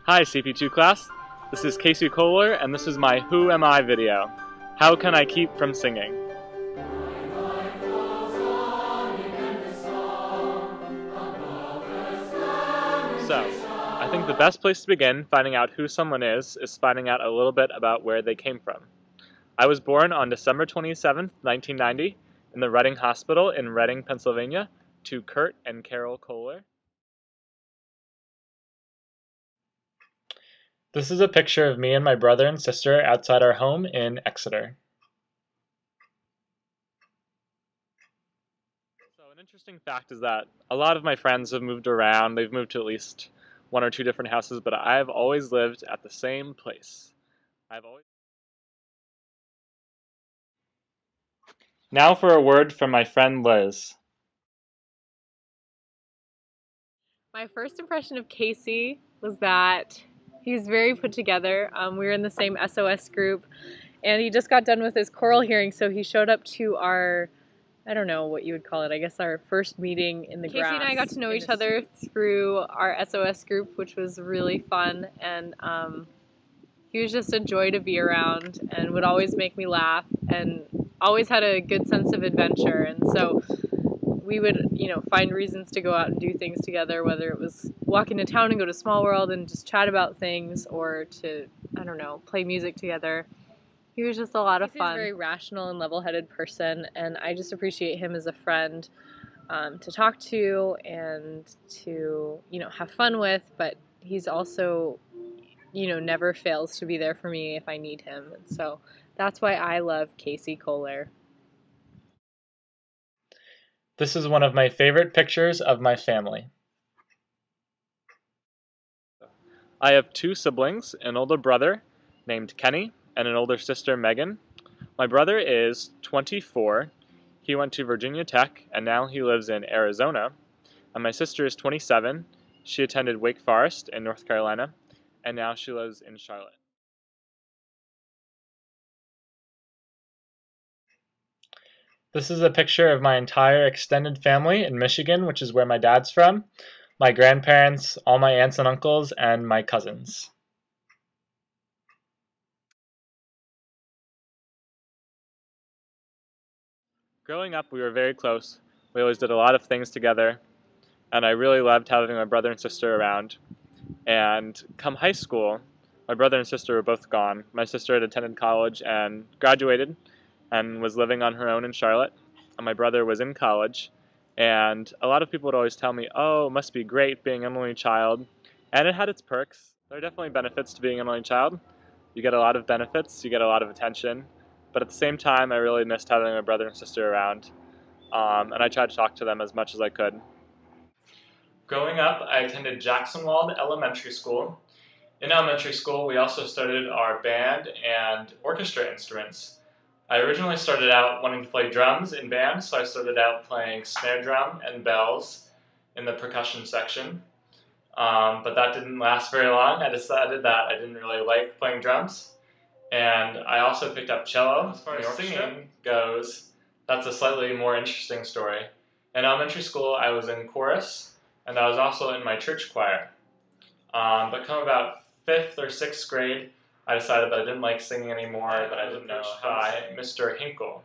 Hi CP2 class, this is Casey Kohler and this is my Who Am I video. How can I keep from singing? So, I think the best place to begin finding out who someone is finding out a little bit about where they came from. I was born on December 27th, 1990 in the Reading Hospital in Reading, Pennsylvania to Kurt and Carol Kohler. This is a picture of me and my brother and sister outside our home in Exeter. So an interesting fact is that a lot of my friends have moved around. They've moved to at least one or two different houses, but I've always lived at the same place. Now for a word from my friend Liz. My first impression of Casey was that he's very put together. We were in the same SOS group, and he just got done with his choral hearing, so he showed up to our, I don't know what you would call it, I guess our first meeting in the grass. Casey and I got to know each other through our SOS group, which was really fun, and he was just a joy to be around and would always make me laugh and always had a good sense of adventure. And so we would, find reasons to go out and do things together, whether it was walk into town and go to Small World and just chat about things, or to, I don't know, play music together. He was just a lot of fun. He's a very rational and level-headed person, and I just appreciate him as a friend to talk to and to, have fun with, but he's also, never fails to be there for me if I need him. And so that's why I love Casey Kohler. This is one of my favorite pictures of my family. I have two siblings, an older brother named Kenny and an older sister Megan. My brother is 24. He went to Virginia Tech and now he lives in Arizona. And my sister is 27. She attended Wake Forest in North Carolina and now she lives in Charlotte. This is a picture of my entire extended family in Michigan, which is where my dad's from. My grandparents, all my aunts and uncles, and my cousins. Growing up, we were very close. We always did a lot of things together, and I really loved having my brother and sister around. And come high school, my brother and sister were both gone. My sister had attended college and graduated and was living on her own in Charlotte. And my brother was in college. And a lot of people would always tell me, oh, it must be great being an only child. And it had its perks. There are definitely benefits to being an only child. You get a lot of benefits, you get a lot of attention. But at the same time, I really missed having my brother and sister around. And I tried to talk to them as much as I could. Growing up, I attended Jacksonwald Elementary School. In elementary school, we also studied our band and orchestra instruments. I originally started out wanting to play drums in band, so I started out playing snare drum and bells in the percussion section. But that didn't last very long. I decided that I didn't really like playing drums. And I also picked up cello. As far as singing goes, that's a slightly more interesting story. In elementary school, I was in chorus, and I was also in my church choir. But come about 5th or 6th grade, I decided that I didn't like singing anymore, but I didn't know how to sing. Mr. Hinkle,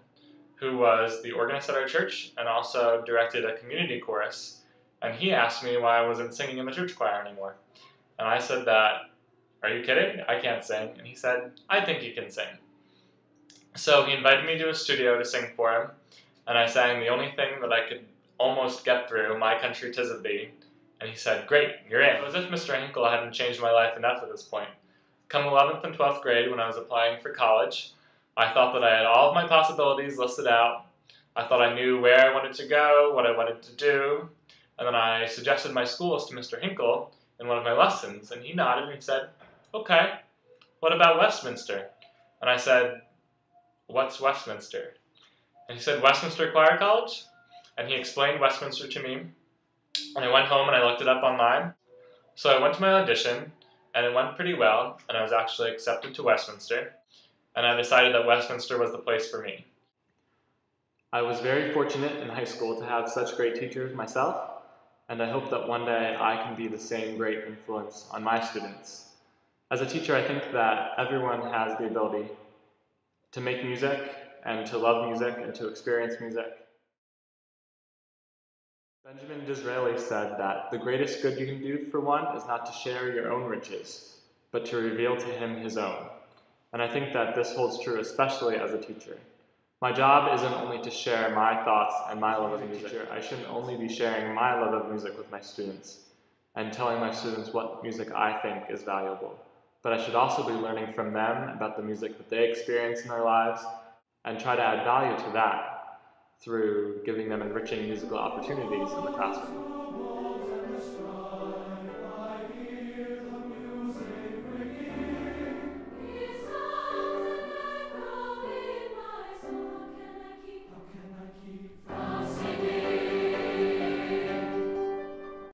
who was the organist at our church and also directed a community chorus, and he asked me why I wasn't singing in the church choir anymore. And I said that, are you kidding? I can't sing. And he said, I think you can sing. So he invited me to a studio to sing for him, and I sang the only thing that I could almost get through, My Country 'Tis of Thee. And he said, great, you're in. It was as if Mr. Hinkle hadn't changed my life enough at this point. Come 11th and 12th grade, when I was applying for college, I thought that I had all of my possibilities listed out. I thought I knew where I wanted to go, what I wanted to do, and then I suggested my schools to Mr. Hinkle in one of my lessons, and he nodded and he said, okay, what about Westminster? And I said, what's Westminster? And he said, Westminster Choir College? And he explained Westminster to me, and I went home and I looked it up online. So I went to my audition, and it went pretty well, and I was actually accepted to Westminster, and I decided that Westminster was the place for me. I was very fortunate in high school to have such great teachers myself, and I hope that one day I can be the same great influence on my students. As a teacher, I think that everyone has the ability to make music and to love music and to experience music. Benjamin Disraeli said that the greatest good you can do for one is not to share your own riches, but to reveal to him his own. And I think that this holds true especially as a teacher. My job isn't only to share my thoughts and my love of music. I shouldn't only be sharing my love of music with my students and telling my students what music I think is valuable. But I should also be learning from them about the music that they experience in their lives and try to add value to that through giving them enriching musical opportunities in the classroom.